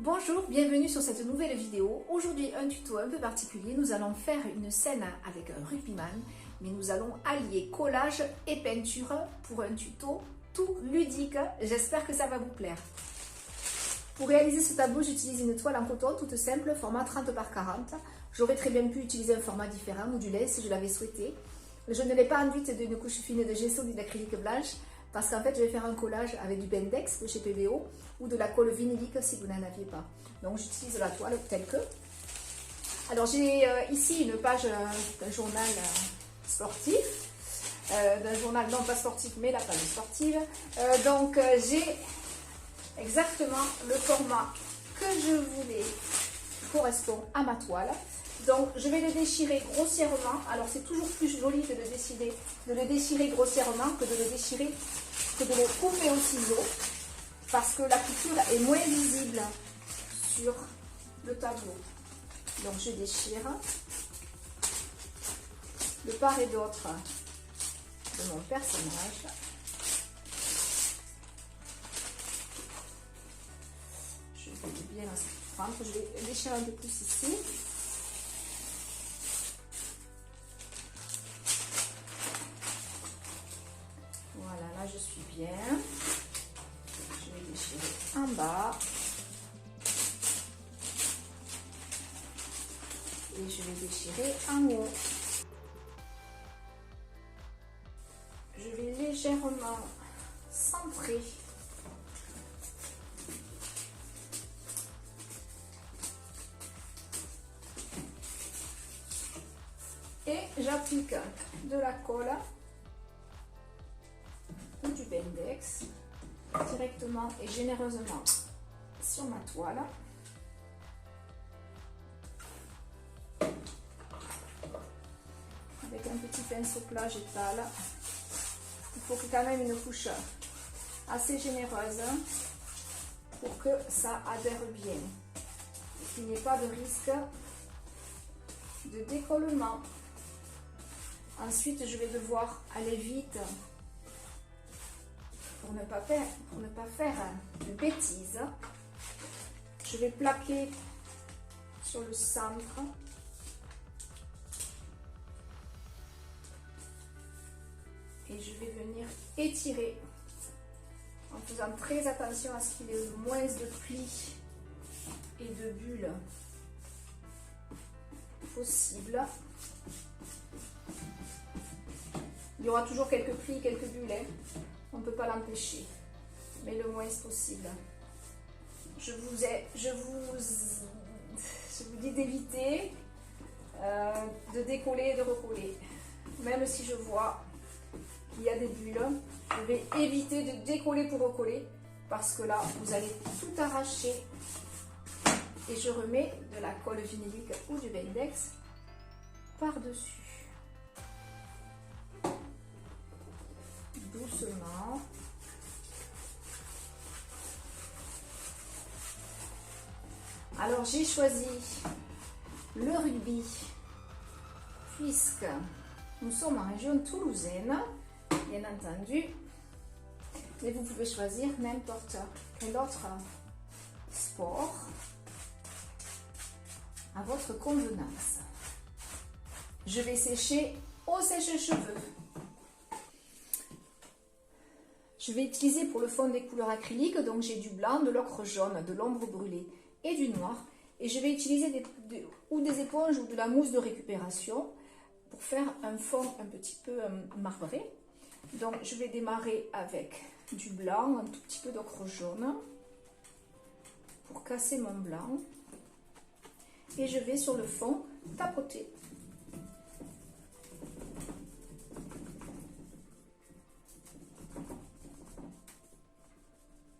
Bonjour, bienvenue sur cette nouvelle vidéo. Aujourd'hui un tuto un peu particulier, nous allons faire une scène avec un rugbyman, mais nous allons allier collage et peinture pour un tuto tout ludique. J'espère que ça va vous plaire. Pour réaliser ce tableau, j'utilise une toile en coton toute simple, format 30 par 40. J'aurais très bien pu utiliser un format différent, modulé si je l'avais souhaité. Je ne l'ai pas enduite d'une couche fine de gesso ou d'acrylique blanche, parce qu'en fait je vais faire un collage avec du Bendix de chez PBO ou de la colle vinylique si vous n'en aviez pas. Donc j'utilise la toile telle que. Alors j'ai ici une page d'un journal sportif, d'un journal non pas sportif mais la page sportive. Donc j'ai exactement le format que je voulais qui correspond à ma toile. Donc je vais le déchirer grossièrement. Alors c'est toujours plus joli de le déchirer grossièrement que de le couper au ciseau, parce que la couture est moins visible sur le tableau. Donc je déchire de part et d'autre de mon personnage. Je vais bien prendre, je vais déchirer un peu plus ici. Voilà, là je suis bien. Je vais déchirer en bas. Et je vais déchirer en haut. Je vais légèrement centrer. Et j'applique de la colle ou du Bendix directement et généreusement sur ma toile. Avec un petit pinceau plat, j'étale. Il faut quand même une couche assez généreuse pour que ça adhère bien et qu'il n'y ait pas de risque de décollement. Ensuite, je vais devoir aller vite pour ne pas faire de bêtises. Je vais plaquer sur le centre. Et je vais venir étirer en faisant très attention à ce qu'il y ait le moins de plis et de bulles possible. Il y aura toujours quelques plis, quelques bulles, hein. On ne peut pas l'empêcher, mais le moins possible. Je vous dis d'éviter de décoller et de recoller. Même si je vois qu'il y a des bulles, je vais éviter de décoller pour recoller, parce que là, vous allez tout arracher. Et je remets de la colle vinylique ou du Bendix par-dessus. Doucement. Alors j'ai choisi le rugby puisque nous sommes en région toulousaine, bien entendu, mais vous pouvez choisir n'importe quel autre sport à votre convenance. Je vais sécher au sèche-cheveux. Je vais utiliser pour le fond des couleurs acryliques, donc j'ai du blanc, de l'ocre jaune, de l'ombre brûlée et du noir. Et je vais utiliser des éponges ou de la mousse de récupération pour faire un fond un petit peu marbré. Donc je vais démarrer avec du blanc, un tout petit peu d'ocre jaune pour casser mon blanc. Et je vais sur le fond tapoter.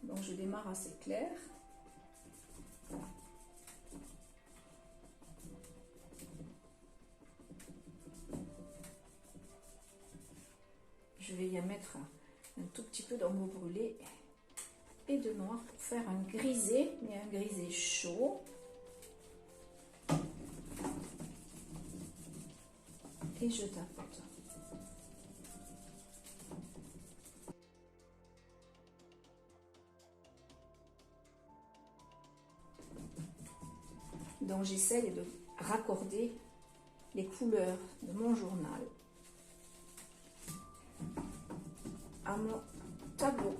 Donc je démarre assez clair. Je vais y mettre un tout petit peu d'ombre brûlée et de noir pour faire un grisé, mais un grisé chaud. Et je tapote. Donc j'essaye de raccorder les couleurs de mon journal à mon tableau.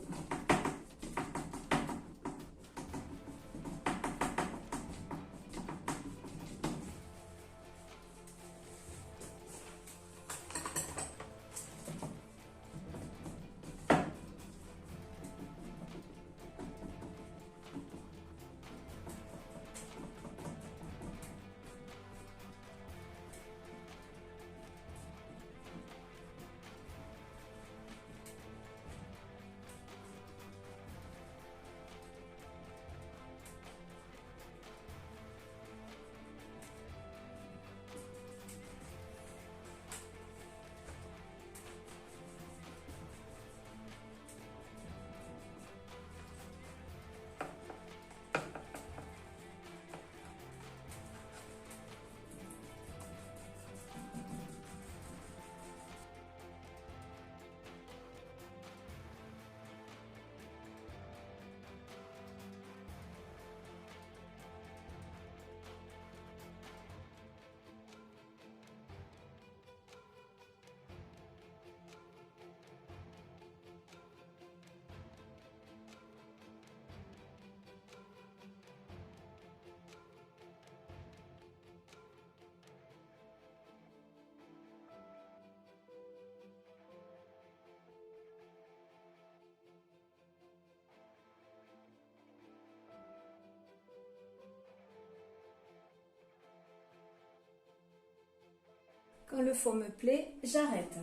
Quand le fond me plaît, j'arrête.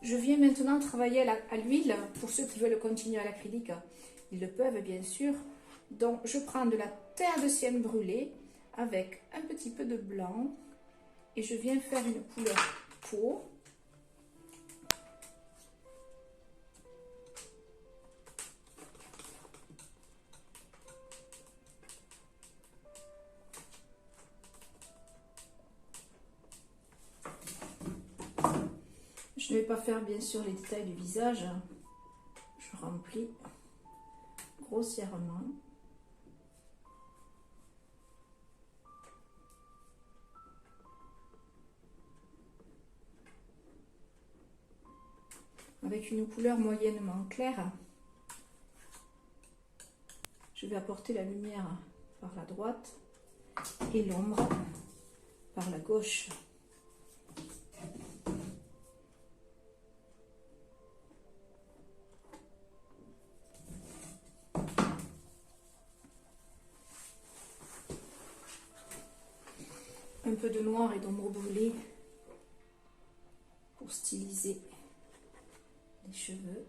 Je viens maintenant travailler à l'huile. Pour ceux qui veulent continuer à l'acrylique, ils le peuvent bien sûr. Donc je prends de la terre de sienne brûlée avec un petit peu de blanc et je viens faire une couleur peau. Je ne vais pas faire bien sûr les détails du visage. Je remplis grossièrement. Avec une couleur moyennement claire, je vais apporter la lumière par la droite et l'ombre par la gauche. Un peu de noir et d'ombre brûlée pour styliser les cheveux.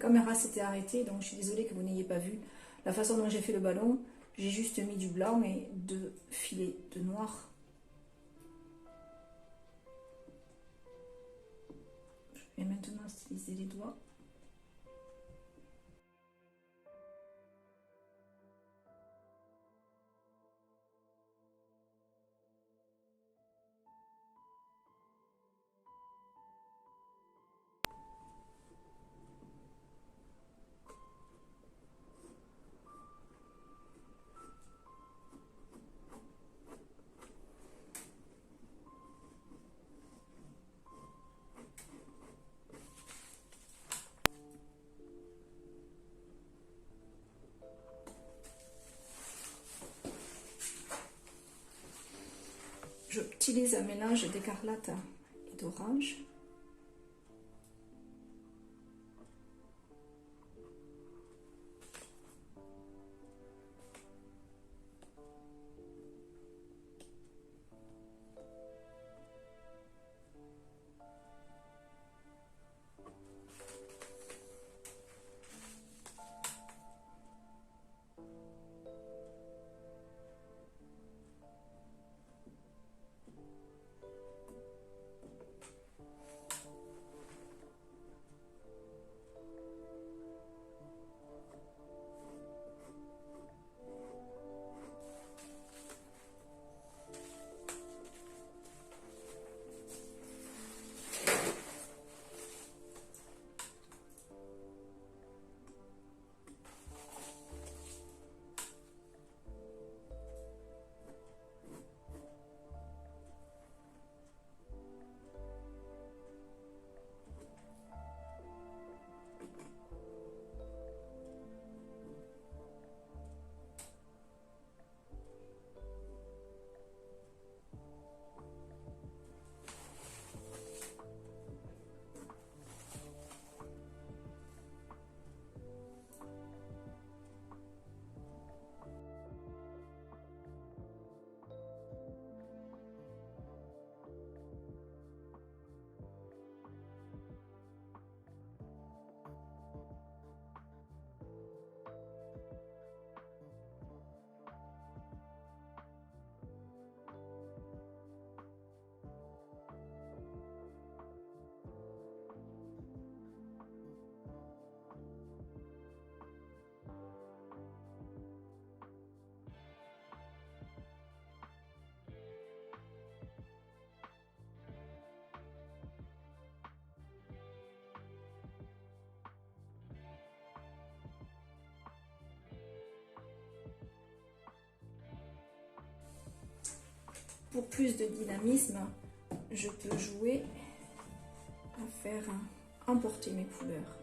caméra s'était arrêtée, donc je suis désolée que vous n'ayez pas vu la façon dont j'ai fait le ballon. J'ai juste mis du blanc et 2 filets de noir. Je vais maintenant styliser les doigts. J'utilise un mélange d'écarlate et d'orange. Pour plus de dynamisme, je peux jouer à faire emporter mes couleurs.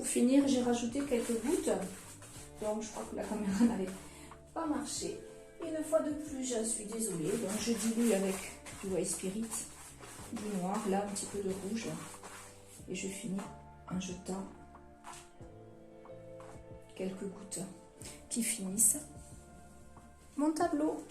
Pour finir, j'ai rajouté quelques gouttes. Donc, je crois que la caméra n'avait pas marché. Une fois de plus, j'en suis désolée. Donc, je dilue avec du white spirit, du noir, là, un petit peu de rouge. Et je finis en jetant quelques gouttes qui finissent mon tableau.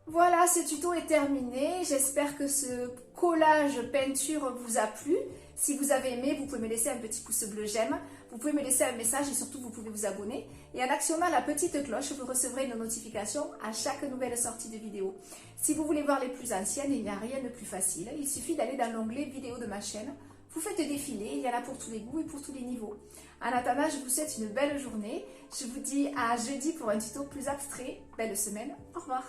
Voilà, ce tuto est terminé. J'espère que ce collage peinture vous a plu. Si vous avez aimé, vous pouvez me laisser un petit pouce bleu j'aime. Vous pouvez me laisser un message et surtout vous pouvez vous abonner. Et en actionnant la petite cloche, vous recevrez une notification à chaque nouvelle sortie de vidéo. Si vous voulez voir les plus anciennes, il n'y a rien de plus facile. Il suffit d'aller dans l'onglet vidéo de ma chaîne. Vous faites défiler, il y en a pour tous les goûts et pour tous les niveaux. En attendant, je vous souhaite une belle journée. Je vous dis à jeudi pour un tuto plus abstrait. Belle semaine, au revoir.